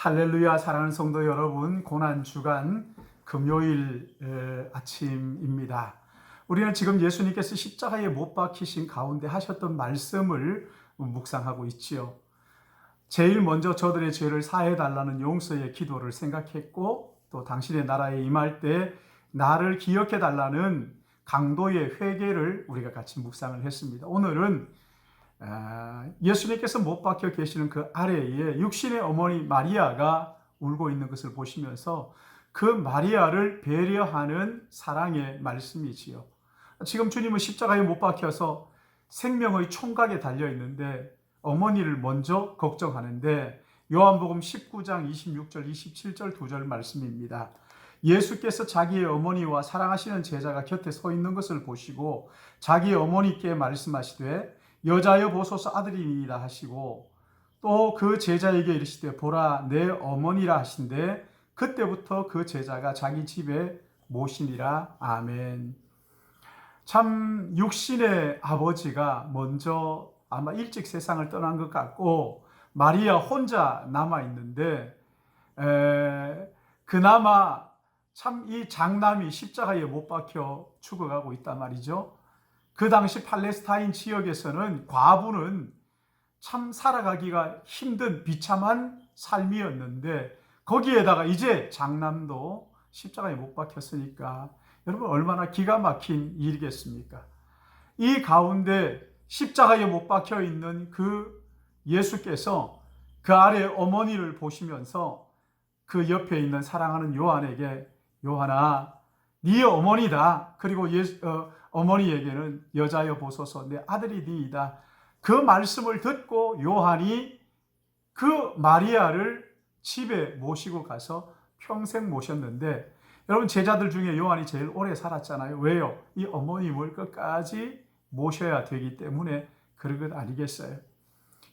할렐루야. 사랑하는 성도 여러분, 고난주간 금요일 아침입니다. 우리는 지금 예수님께서 십자가에 못 박히신 가운데 하셨던 말씀을 묵상하고 있지요. 제일 먼저 저들의 죄를 사해달라는 용서의 기도를 생각했고, 또 당신의 나라에 임할 때 나를 기억해달라는 강도의 회개를 우리가 같이 묵상을 했습니다. 오늘은 예수님께서 못 박혀 계시는 그 아래에 육신의 어머니 마리아가 울고 있는 것을 보시면서 그 마리아를 배려하는 사랑의 말씀이지요. 지금 주님은 십자가에 못 박혀서 생명의 총각에 달려 있는데 어머니를 먼저 걱정하는데, 요한복음 19장 26절 27절 2절 말씀입니다. 예수께서 자기의 어머니와 사랑하시는 제자가 곁에 서 있는 것을 보시고 자기의 어머니께 말씀하시되 여자여 보소서 아들이니이다 하시고, 또 그 제자에게 이르시되 보라 내 어머니라 하신데 그때부터 그 제자가 자기 집에 모시니라. 아멘. 참 육신의 아버지가 먼저 아마 일찍 세상을 떠난 것 같고 마리아 혼자 남아있는데, 그나마 참 이 장남이 십자가에 못 박혀 죽어가고 있단 말이죠. 그 당시 팔레스타인 지역에서는 과부는 참 살아가기가 힘든 비참한 삶이었는데, 거기에다가 이제 장남도 십자가에 못 박혔으니까 여러분 얼마나 기가 막힌 일이겠습니까? 이 가운데 십자가에 못 박혀 있는 그 예수께서 그 아래 어머니를 보시면서 그 옆에 있는 사랑하는 요한에게 요한아 네 어머니다. 그리고 어머니에게는 여자여 보소서 내 아들이니이다. 그 말씀을 듣고 요한이 그 마리아를 집에 모시고 가서 평생 모셨는데, 여러분 제자들 중에 요한이 제일 오래 살았잖아요. 왜요? 이 어머님을 끝까지 모셔야 되기 때문에 그런 것 아니겠어요?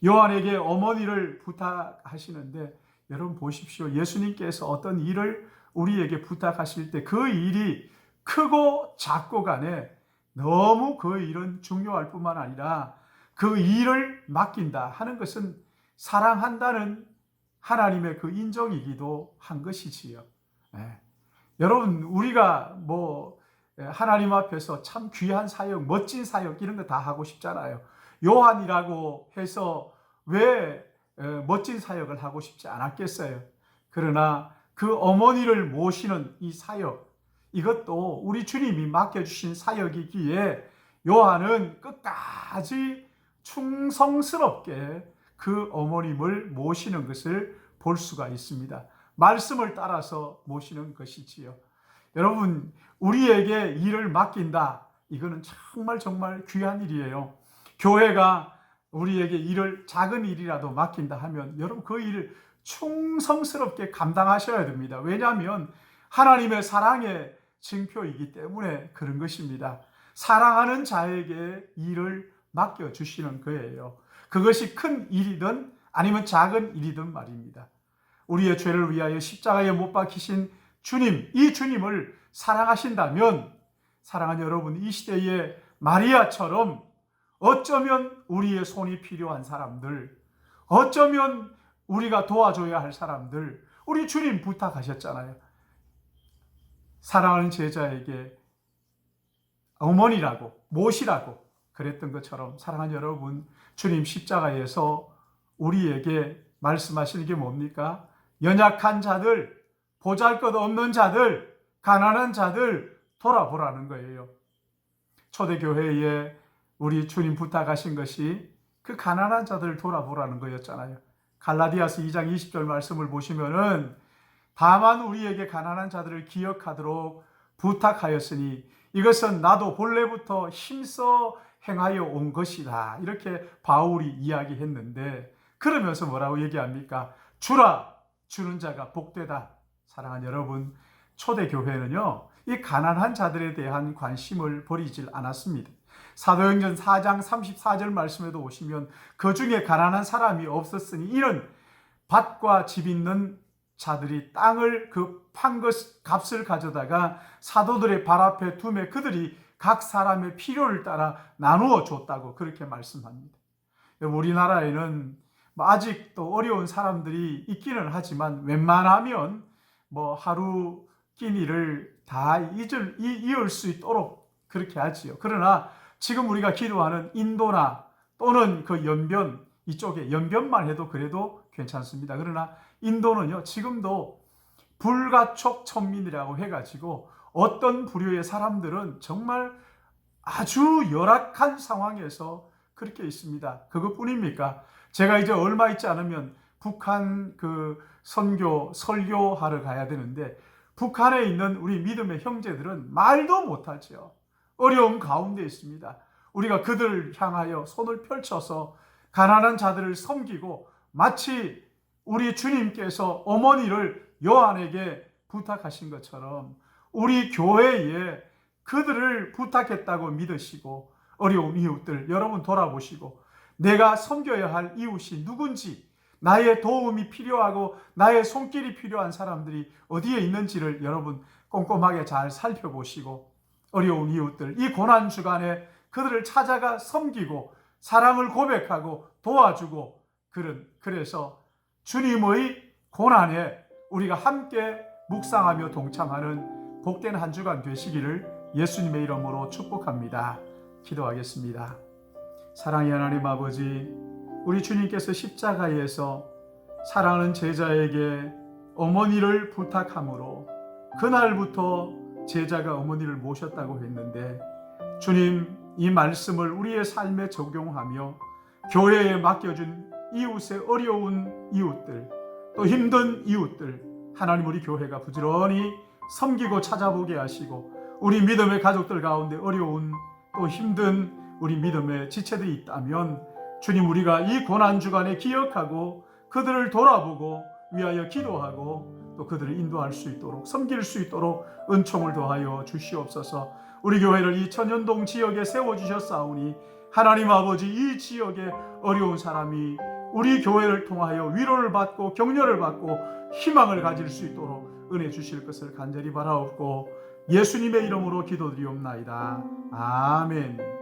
요한에게 어머니를 부탁하시는데, 여러분 보십시오. 예수님께서 어떤 일을 우리에게 부탁하실 때 그 일이 크고 작고 간에 너무 그 일은 중요할 뿐만 아니라 그 일을 맡긴다 하는 것은 사랑한다는 하나님의 그 인정이기도 한 것이지요. 여러분 우리가 하나님 앞에서 참 귀한 사역, 멋진 사역 이런 거 다 하고 싶잖아요. 요한이라고 해서 왜 멋진 사역을 하고 싶지 않았겠어요? 그러나 그 어머니를 모시는 이 사역, 이것도 우리 주님이 맡겨주신 사역이기에 요한은 끝까지 충성스럽게 그 어머님을 모시는 것을 볼 수가 있습니다. 말씀을 따라서 모시는 것이지요. 여러분 우리에게 일을 맡긴다, 이거는 정말 귀한 일이에요. 교회가 우리에게 일을 작은 일이라도 맡긴다 하면 여러분 그 일을 충성스럽게 감당하셔야 됩니다. 왜냐하면 하나님의 사랑의 징표이기 때문에 그런 것입니다. 사랑하는 자에게 일을 맡겨주시는 거예요. 그것이 큰 일이든 아니면 작은 일이든 말입니다. 우리의 죄를 위하여 십자가에 못 박히신 주님, 이 주님을 사랑하신다면 사랑하는 여러분, 이 시대의 마리아처럼 어쩌면 우리의 손이 필요한 사람들, 어쩌면 우리가 도와줘야 할 사람들, 우리 주님 부탁하셨잖아요. 사랑하는 제자에게 어머니라고 모시라고 그랬던 것처럼 사랑하는 여러분, 주님 십자가에서 우리에게 말씀하시는 게 뭡니까? 연약한 자들, 보잘것없는 자들, 가난한 자들 돌아보라는 거예요. 초대교회에 우리 주님 부탁하신 것이 그 가난한 자들 돌아보라는 거였잖아요. 갈라디아서 2장 20절 말씀을 보시면은 다만 우리에게 가난한 자들을 기억하도록 부탁하였으니 이것은 나도 본래부터 힘써 행하여 온 것이다. 이렇게 바울이 이야기했는데, 그러면서 뭐라고 얘기합니까? 주라, 주는 자가 복되다. 사랑하는 여러분, 초대교회는요 이 가난한 자들에 대한 관심을 버리질 않았습니다. 사도행전 4장 34절 말씀에도 오시면 그 중에 가난한 사람이 없었으니 이는 밭과 집 있는 자들이 땅을 판 것 값을 가져다가 사도들의 발 앞에 두매 그들이 각 사람의 필요를 따라 나누어 줬다고 그렇게 말씀합니다. 우리나라에는 아직도 어려운 사람들이 있기는 하지만 웬만하면 하루 끼니를 다 이을 수 있도록 그렇게 하지요. 그러나 지금 우리가 기도하는 인도나 또는 그 연변, 이쪽에 연변만 해도 그래도 괜찮습니다. 그러나 인도는요, 지금도 불가촉 천민이라고 해가지고 어떤 부류의 사람들은 정말 아주 열악한 상황에서 그렇게 있습니다. 그것뿐입니까? 제가 이제 얼마 있지 않으면 북한 설교하러 가야 되는데, 북한에 있는 우리 믿음의 형제들은 말도 못하죠. 어려움 가운데 있습니다. 우리가 그들을 향하여 손을 펼쳐서 가난한 자들을 섬기고, 마치 우리 주님께서 어머니를 요한에게 부탁하신 것처럼 우리 교회에 그들을 부탁했다고 믿으시고, 어려운 이웃들 여러분 돌아보시고, 내가 섬겨야 할 이웃이 누군지, 나의 도움이 필요하고 나의 손길이 필요한 사람들이 어디에 있는지를 여러분 꼼꼼하게 잘 살펴보시고, 어려운 이웃들, 이 고난 주간에 그들을 찾아가 섬기고 사랑을 고백하고 도와주고, 그래서 주님의 고난에 우리가 함께 묵상하며 동참하는 복된 한 주간 되시기를 예수님의 이름으로 축복합니다. 기도하겠습니다. 사랑의 하나님 아버지, 우리 주님께서 십자가에서 사랑하는 제자에게 어머니를 부탁함으로 그날부터 제자가 어머니를 모셨다고 했는데, 주님, 이 말씀을 우리의 삶에 적용하며 교회에 맡겨준 이웃의 어려운 이웃들, 또 힘든 이웃들, 하나님 우리 교회가 부지런히 섬기고 찾아보게 하시고, 우리 믿음의 가족들 가운데 어려운 또 힘든 우리 믿음의 지체들이 있다면 주님, 우리가 이 고난주간에 기억하고 그들을 돌아보고 위하여 기도하고 또 그들을 인도할 수 있도록, 섬길 수 있도록 은총을 더하여 주시옵소서. 우리 교회를 이 천연동 지역에 세워주셨사오니 하나님 아버지, 이 지역에 어려운 사람이 우리 교회를 통하여 위로를 받고 격려를 받고 희망을 가질 수 있도록 은혜 주실 것을 간절히 바라옵고 예수님의 이름으로 기도드리옵나이다. 아멘.